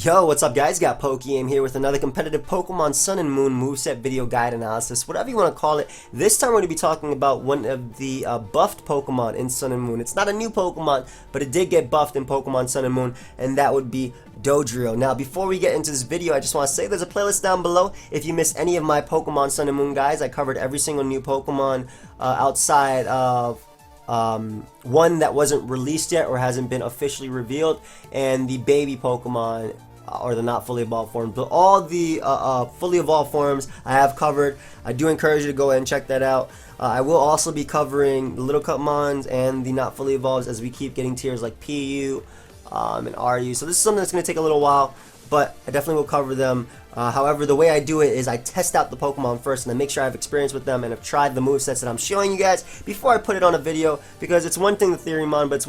Yo, what's up guys? Got PokeaimMD here with another competitive Pokemon Sun and Moon moveset video guide analysis, whatever you want to call it. This time we're going to be talking about one of the buffed Pokemon in Sun and Moon. It's not a new Pokemon, but it did get buffed in Pokemon Sun and Moon, and that would be Dodrio. Now, before we get into this video, I just want to say there's a playlist down below. If you missed any of my Pokemon Sun and Moon guides, I covered every single new Pokemon outside of one that wasn't released yet or hasn't been officially revealed, and the baby Pokemon or the not fully evolved forms. But all the fully evolved forms I have covered. I do encourage you to go ahead and check that out. I will also be covering the little Cutmons and the not fully evolved as we keep getting tiers like PU and RU. So this is something that's going to take a little while, but I definitely will cover them. However, the way I do it is I test out the Pokemon first and I make sure I have experience with them and have tried the movesets that I'm showing you guys before I put it on a video, because it's one thing to theory mine, but it's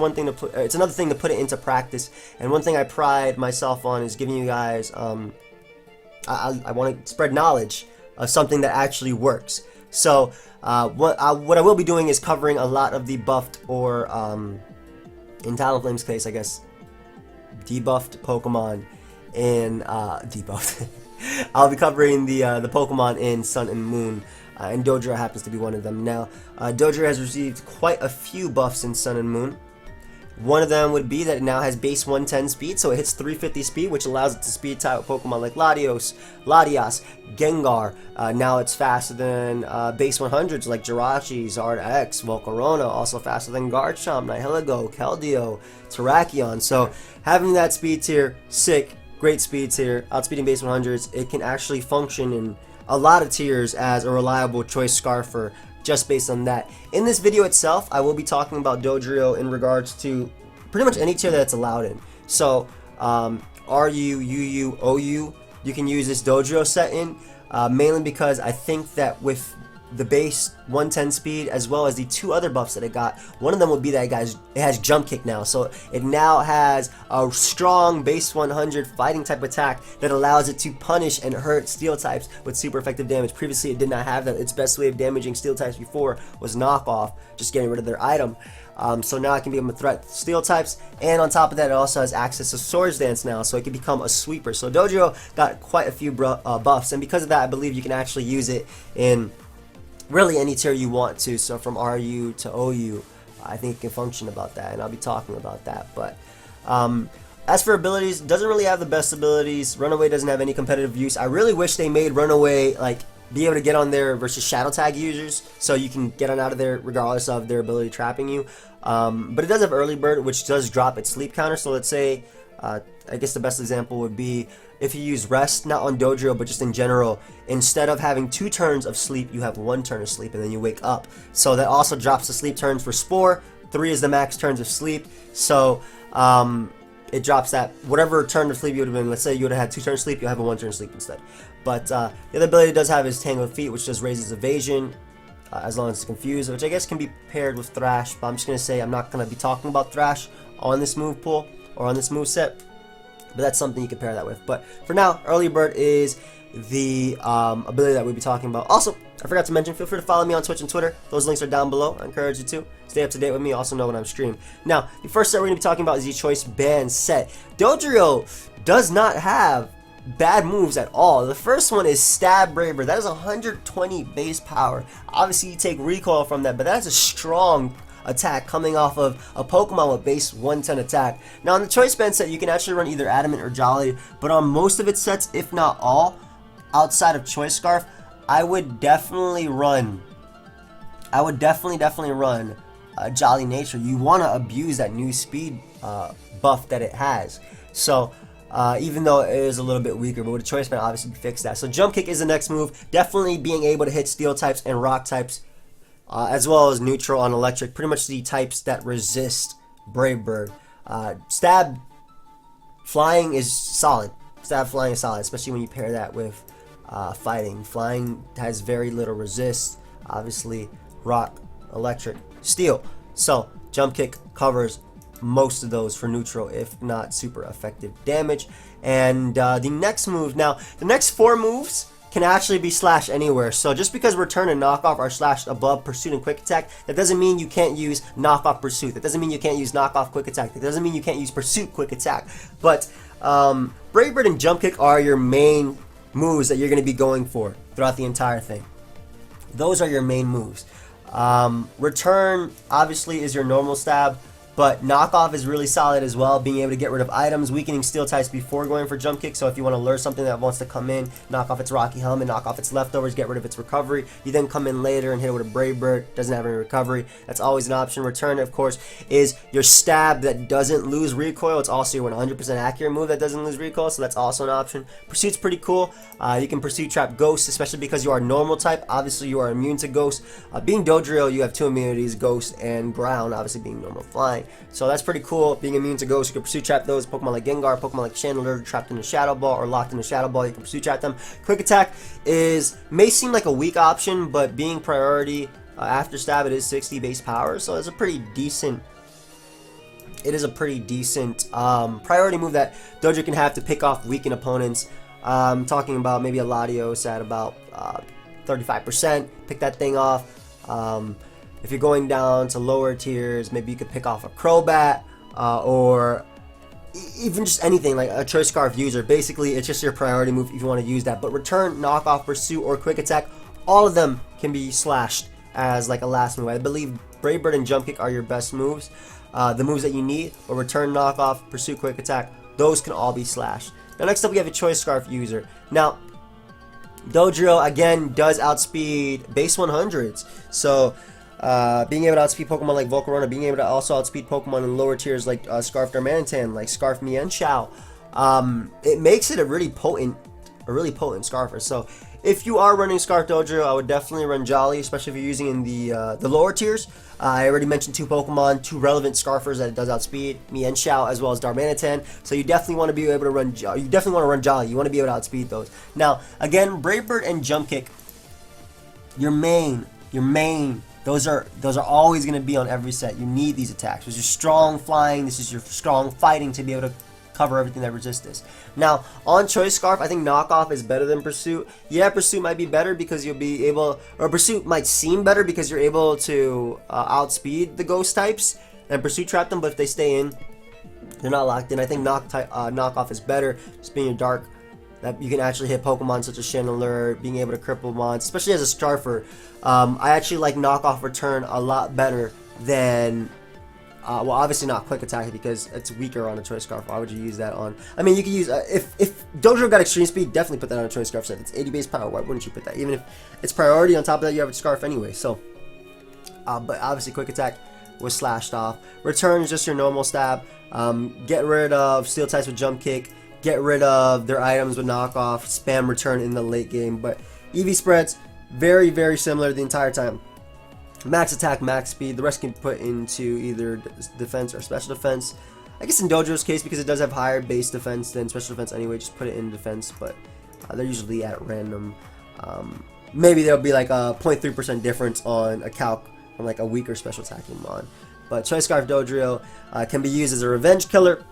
another thing to put it into practice. And one thing I pride myself on is giving you guys I want to spread knowledge of something that actually works. So what I will be doing is covering a lot of the buffed or in Talonflame's case, I guess, debuffed Pokemon in debuffed. I'll be covering the Pokemon in Sun and Moon, and Dodrio happens to be one of them. Now, Dodrio has received quite a few buffs in Sun and Moon. One of them would be that it now has base 110 speed, so it hits 350 speed, which allows it to speed type Pokemon like Latios, Gengar. Now it's faster than base 100s like Jirachi, Zard X, Volcarona, also faster than Garchomp, Nihilego, Keldeo, Terrakion. So having that speed tier, sick. Great speed tier, outspeeding base 100s. It can actually function in a lot of tiers as a reliable choice scarfer just based on that. In this video itself, I will be talking about Dodrio in regards to pretty much any tier that it's allowed in. So RU, UU, OU, you can use this Dodrio set in, mainly because I think that with the base 110 speed as well as the two other buffs that it got, one of them would be that it has jump kick now, so it now has a strong base 100 fighting type attack that allows it to punish and hurt steel types with super effective damage. Previously it did not have that. Its best way of damaging steel types before was knockoff, just getting rid of their item. So now it can become a threat to steel types, and on top of that it also has access to Swords Dance now, so it can become a sweeper. So Dodrio got quite a few buffs, and because of that I believe you can actually use it in really any tier you want to. So from RU to OU, I think it can function about that, and I'll be talking about that. But as for abilities, it doesn't really have the best abilities. Runaway doesn't have any competitive use. I really wish they made Runaway like be able to get on there versus Shadow Tag users, so you can get on out of there regardless of their ability trapping you. But it does have Early Bird, which does drop its sleep counter. So let's say, I guess the best example would be if you use Rest, not on Dodrio, but just in general. Instead of having 2 turns of sleep, you have 1 turn of sleep, and then you wake up. So that also drops the sleep turns for Spore. 3 is the max turns of sleep. So it drops that whatever turn of sleep you would have been. Let's say you would have had 2 turns of sleep, you'll have a 1 turn of sleep instead. But the other ability it does have is Tangled Feet, which just raises evasion as long as it's confused, which I guess can be paired with Thrash. But I'm just gonna say I'm not gonna be talking about Thrash on this move pool or on this move set, but that's something you can pair that with. But for now, Early Bird is the ability that we'll be talking about. Also, I forgot to mention, feel free to follow me on Twitch and Twitter. Those links are down below. I encourage you to stay up to date with me. Also know when I'm streaming. Now, the first set we're going to be talking about is the Choice Band set. Dodrio does not have bad moves at all. The first one is Stab Braver. That is 120 base power. Obviously, you take recoil from that, but that's a strong attack coming off of a Pokemon with base 110 attack. Now, on the Choice Band set, you can actually run either Adamant or Jolly, but on most of its sets, if not all, outside of Choice Scarf, I would definitely run Jolly Nature. You want to abuse that new speed buff that it has. So even though it is a little bit weaker, but with a Choice Band, obviously you fix that. So Jump Kick is the next move. Definitely being able to hit Steel types and Rock types, as well as neutral on electric, pretty much the types that resist Brave Bird. Stab Flying is solid. Stab Flying is solid, especially when you pair that with Fighting. Flying has very little resist. Obviously, Rock, Electric, Steel. So Jump Kick covers most of those for neutral, if not super effective damage. And the next move, now the next 4 moves can actually be slashed anywhere. So just because Return and Knockoff are slashed above Pursuit and Quick Attack, that doesn't mean you can't use Knockoff Pursuit. That doesn't mean you can't use Knockoff Quick Attack. That doesn't mean you can't use Pursuit Quick Attack. But Brave Bird and Jump Kick are your main moves that you're going to be going for throughout the entire thing. Those are your main moves. Return obviously is your normal stab, but knockoff is really solid as well, being able to get rid of items, weakening steel types before going for jump kick. So if you want to lure something that wants to come in, knock off its Rocky Helmet, knock off its leftovers, get rid of its recovery. You then come in later and hit it with a Brave Bird, doesn't have any recovery. That's always an option. Return, of course, is your stab that doesn't lose recoil. It's also your 100% accurate move that doesn't lose recoil, so that's also an option. Pursuit's pretty cool. You can Pursuit trap Ghost, especially because you are normal type. Obviously, you are immune to Ghost. Being Dodrio, you have 2 immunities, Ghost and Ground, obviously being normal flying. So that's pretty cool. Being immune to Ghost, you can Pursuit trap those. Pokemon like Gengar, Pokemon like Chandler, trapped in a Shadow Ball or locked in a Shadow Ball, you can Pursuit trap them. Quick Attack may seem like a weak option, but being priority after stab, it is 60 base power, so it's a pretty decent. It is a pretty decent priority move that Dodrio can have to pick off weakened opponents. Talking about maybe a Latios at about 35%. Pick that thing off. If you're going down to lower tiers, maybe you could pick off a Crobat or even just anything like a Choice Scarf user. Basically, it's just your priority move if you want to use that. But Return, Knockoff, Pursuit, or Quick Attack, all of them can be slashed as like a last move. I believe Brave Bird and Jump Kick are your best moves. The moves that you need, or Return, Knockoff, Pursuit, Quick Attack, those can all be slashed. Now next up we have a Choice Scarf user. Now Dodrio again does outspeed base 100s, so being able to outspeed Pokemon like Volcarona, being able to also outspeed Pokemon in lower tiers like Scarf Darmanitan, like Scarf Mienshao, it makes it a really potent Scarfer. So if you are running Scarf Dodrio, I would definitely run Jolly, especially if you're using in the lower tiers. I already mentioned 2 Pokemon, 2 relevant Scarfers that it does outspeed, Mienshao as well as Darmanitan. So you definitely want to be able to run. You definitely want to run Jolly. You want to be able to outspeed those. Now again, Brave Bird and Jump Kick, your main. Those are always going to be on every set. You need these attacks. This is strong flying. This is your strong fighting to be able to cover everything that resists this. Now, on Choice Scarf, I think Knockoff is better than Pursuit. Yeah, Pursuit might be better because you'll be able, or Pursuit might seem better because you're able to outspeed the Ghost types and Pursuit trap them, but if they stay in, they're not locked in. I think Knockoff is better, just being a dark, that you can actually hit Pokemon such as Chandelure, being able to cripple mons, especially as a Scarfer. I actually like Knockoff Return a lot better than, well, obviously not Quick Attack because it's weaker on a Choice Scarf. Why would you use that on? I mean, you could use, if Dodrio got Extreme Speed, definitely put that on a Choice Scarf set. It's 80 base power. Why wouldn't you put that? Even if it's priority, on top of that, you have a Scarf anyway. So, but obviously Quick Attack was slashed off. Return is just your normal stab. Get rid of Steel types with Jump Kick. Get rid of their items with Knockoff. Spam Return in the late game. But EV spreads, very, very similar the entire time. Max attack, max speed. The rest can put into either defense or special defense. I guess in Dodrio's case, because it does have higher base defense than special defense anyway, just put it in defense. But they're usually at random. Maybe there'll be like a 0.3% difference on a calc from like a weaker special attacking mon. But Choice Scarf Dodrio can be used as a revenge killer,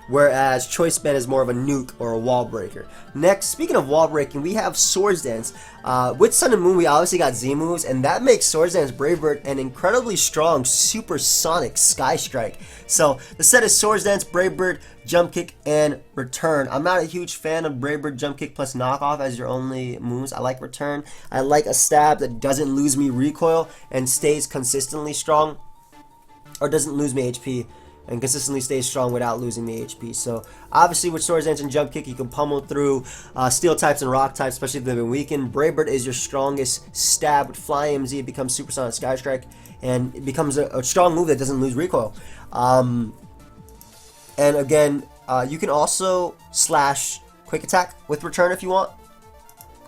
whereas Choice Span is more of a nuke or a wall breaker. Next, speaking of wall breaking, we have Swords Dance. With Sun and Moon, we obviously got Z moves, and that makes Swords Dance Brave Bird an incredibly strong supersonic Sky Strike. So the set is Swords Dance, Brave Bird, Jump Kick, and Return. I'm not a huge fan of Brave Bird, Jump Kick plus Knockoff as your only moves. I like Return. I like a stab that doesn't lose me recoil and stays consistently strong, or doesn't lose me HP and consistently stays strong without losing the HP. So obviously with Swords Dance and Jump Kick, you can pummel through Steel types and Rock types, especially if they've been weakened. Brave Bird is your strongest stab. With PokeaimMD, it becomes Supersonic Sky Strike, and it becomes a strong move that doesn't lose recoil. And again, you can also slash Quick Attack with Return if you want.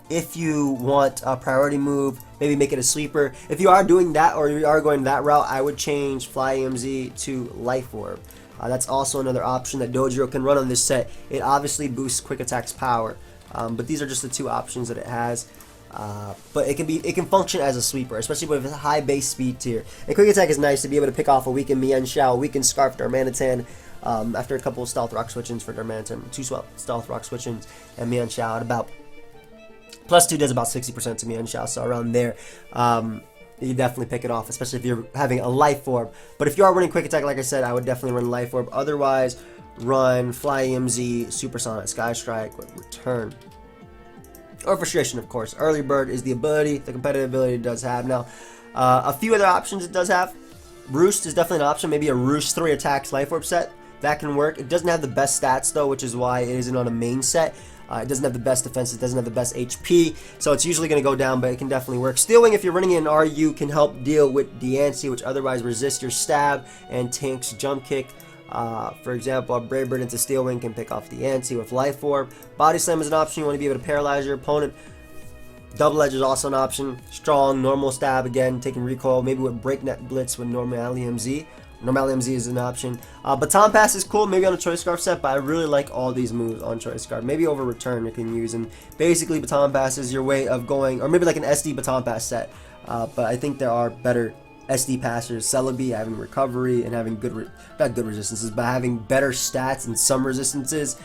If you want a priority move, maybe make it a sleeper. If you are doing that, or you are going that route, I would change PokeaimMD to Life Orb. That's also another option that Dodrio can run on this set. It obviously boosts Quick Attack's power, but these are just the 2 options that it has. But it can function as a sweeper, especially with a high base speed tier. And Quick Attack is nice to be able to pick off a weakened Mienshao, a weakened Scarf Darmanitan, after a couple of Stealth Rock switch-ins for Darmanitan, 2 Stealth Rock switch-ins, and Mienshao at about +2 does about 60% to Mienshao, so around there. you definitely pick it off, especially if you're having a Life Orb. But if you are running Quick Attack, like I said, I would definitely run Life Orb. Otherwise, run PokeaimMD, Supersonic, Sky Strike with Return. Or Frustration, of course. Early Bird is the ability, the competitive ability it does have. Now, a few other options it does have. Roost is definitely an option. Maybe a Roost 3 attacks Life Orb set. That can work. It doesn't have the best stats, though, which is why it isn't on a main set. It doesn't have the best defense, it doesn't have the best HP, so it's usually going to go down, but it can definitely work. Steel Wing, if you're running it in RU, can help deal with Diancie, which otherwise resists your stab and tanks Jump Kick. For example, a Brave Bird into Steel Wing can pick off Diancie with Life Orb. Body Slam is an option. You want to be able to paralyze your opponent. Double Edge is also an option. Strong, normal stab again, taking recoil, maybe with Breakneck Blitz with Normality MZ. Normality MZ is an option. Baton Pass is cool, maybe on a Choice Scarf set, but I really like all these moves on Choice Scarf. Maybe over Return you can use, and basically Baton Pass is your way of going, or maybe like an SD Baton Pass set. But I think there are better SD passers. Celebi having recovery and having good, not good resistances, but having better stats and some resistances.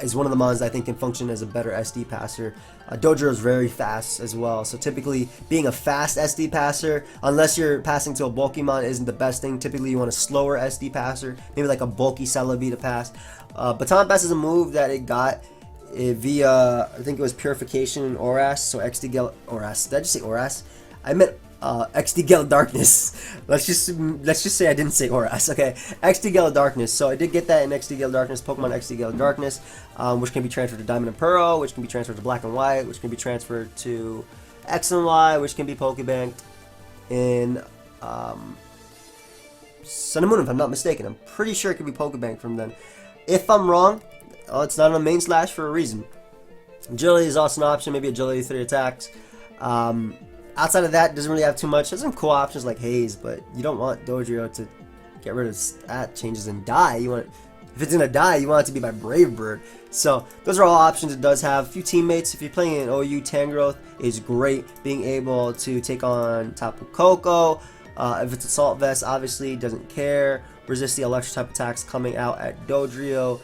Is one of the mons that I think can function as a better SD passer. Dodrio is very fast as well, so typically being a fast SD passer, unless you're passing to a bulky mon, isn't the best thing. Typically you want a slower SD passer, maybe like a bulky Celebi to pass. Baton Pass is a move that it got via, I think it was Purification and Oras, so XD Oras. Did I just say Oras? I meant XD Gale Darkness. Let's just say I didn't say Oras. Okay, XD Gale Darkness. So I did get that in XD Gale Darkness, Pokemon XD Gale Darkness, which can be transferred to Diamond and Pearl, which can be transferred to Black and White, which can be transferred to X and Y, which can be Pokebanked in Sun and Moon, if I'm not mistaken. I'm pretty sure it can be Pokebanked from then. If I'm wrong, it's not on a main slash for a reason. Agility is also an option, maybe Agility 3 attacks. Outside of that, doesn't really have too much. There's some cool options like Haze, but you don't want Dodrio to get rid of stat changes and die. You want it, if it's gonna die, you want it to be by Brave Bird. So those are all options it does have. A few teammates. If you're playing an OU, Tangrowth is great. Being able to take on Tapu Koko. If it's Assault Vest, obviously doesn't care. Resist the electric type attacks coming out at Dodrio.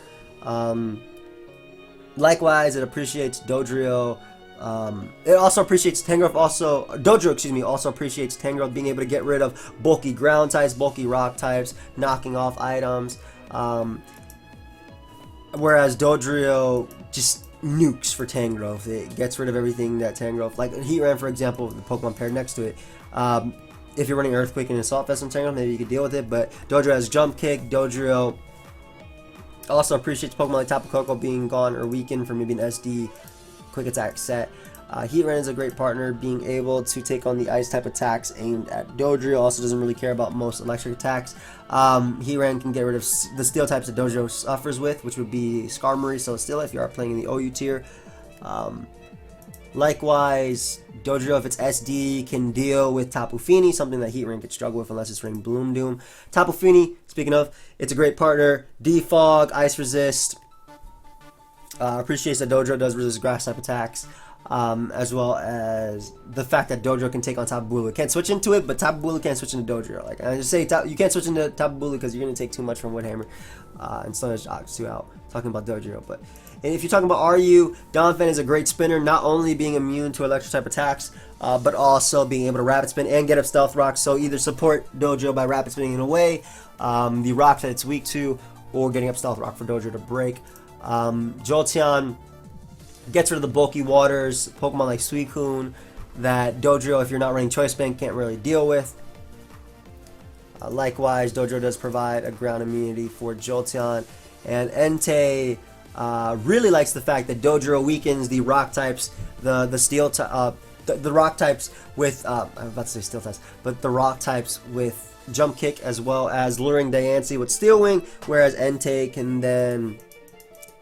Likewise, it appreciates Dodrio. It also appreciates Tangrowth. Dodrio, excuse me, also appreciates Tangrowth being able to get rid of bulky ground types, bulky rock types, knocking off items. Whereas Dodrio just nukes for Tangrowth. It gets rid of everything that Tangrowth, like Heatran, for example, the Pokemon paired next to it. If you're running Earthquake and Assault Vest on Tangrowth, maybe you could deal with it. But Dodrio has Jump Kick. Dodrio also appreciates Pokemon like Tapu Koko being gone or weakened for maybe an SD Quick Attack set. Heatran is a great partner, being able to take on the ice type attacks aimed at Dodrio. Also doesn't really care about most electric attacks. Heatran can get rid of the steel types that Dodrio suffers with, which would be Skarmory, so still if you are playing in the OU tier. Likewise, Dodrio, if it's SD, can deal with Tapu Fini, something that Heatran could struggle with unless it's running Bloom Doom. Tapu Fini, speaking of, it's a great partner. Defog, Ice Resist. Appreciates that Dodrio does resist grass type attacks, as well as the fact that Dodrio can take on Tapu Bulu. Can't switch into it, but Tapu Bulu can't switch into Dodrio. Like I just say, you can't switch into Tapu Bulu because you're gonna take too much from Woodhammer, and Sludge Ox too out. Talking about Dodrio, but if you're talking about RU, Donphan is a great spinner, not only being immune to electric type attacks, but also being able to rapid spin and get up Stealth Rock. So either support Dodrio by rapid spinning it away, the rock that it's weak to, or getting up Stealth Rock for Dodrio to break. Jolteon gets rid of the bulky waters, Pokemon like Suicune that Dodrio, if you're not running Choice Band, can't really deal with. Likewise, Dodrio does provide a ground immunity for Jolteon, and Entei really likes the fact that Dodrio weakens the rock types, the steel, the rock types with I'm about to say steel types, but the rock types with Jump Kick, as well as luring Diancie with Steel Wing, whereas Entei can then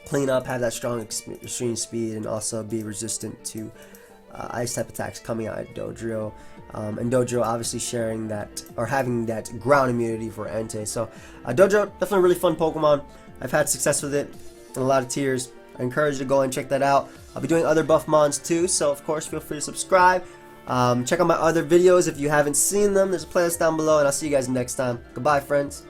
clean up, have that strong extreme speed, and also be resistant to ice type attacks coming out at Dodrio. And Dodrio obviously sharing that, or having that ground immunity for Entei. So Dodrio, definitely a really fun Pokemon. I've had success with it in a lot of tiers. I encourage you to go and check that out. I'll be doing other buff mons too, so of course feel free to subscribe. Check out my other videos if you haven't seen them. There's a playlist down below, and I'll see you guys next time. Goodbye, friends.